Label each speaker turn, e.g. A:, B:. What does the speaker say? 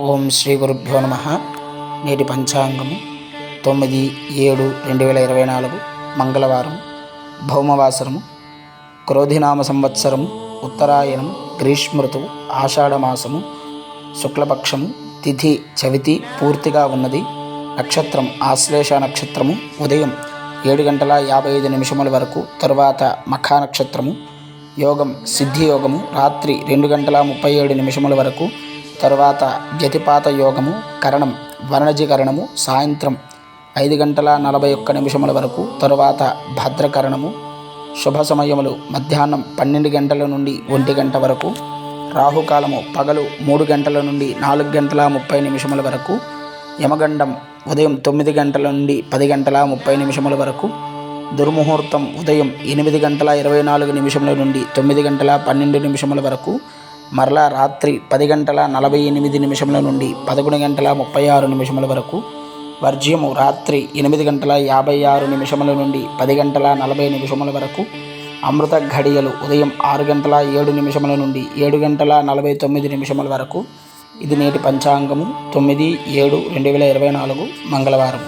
A: ఓం శ్రీ గురుభ్యో నమ. నేటి పంచాంగము 9/7/2024 మంగళవారం, భౌమవాసరము, క్రోధినామ సంవత్సరము, ఉత్తరాయణం, గ్రీష్మ ఋతువు, ఆషాఢమాసము, శుక్లపక్షము, తిథి చవితి పూర్తిగా ఉన్నది. నక్షత్రం ఆశ్లేష నక్షత్రము. ఉదయం 7:55 వరకు, తరువాత మఖా నక్షత్రము. యోగం సిద్ధి యోగము రాత్రి 2:37 వరకు, తరువాత వ్యతిపాత యోగము. కరణం వనజీకరణము సాయంత్రం 5:41 వరకు, తరువాత భద్రకరణము. శుభ సమయములు మధ్యాహ్నం 12 గంటల నుండి 1 గంట వరకు. రాహుకాలము పగలు 3 గంటల నుండి 4:30 వరకు. యమగండం ఉదయం 9 గంటల నుండి 10:30 వరకు. దుర్ముహూర్తం ఉదయం 8:24 నుండి 9:12 వరకు. మరలా రాత్రి 10:48 నుండి 11:36 వరకు. వర్జ్యము రాత్రి 8:56 నుండి 10:40 వరకు. అమృత ఘడియలు ఉదయం 6:07 నుండి 7:49 వరకు. ఇది నేటి పంచాంగము 9/7/2024 మంగళవారం.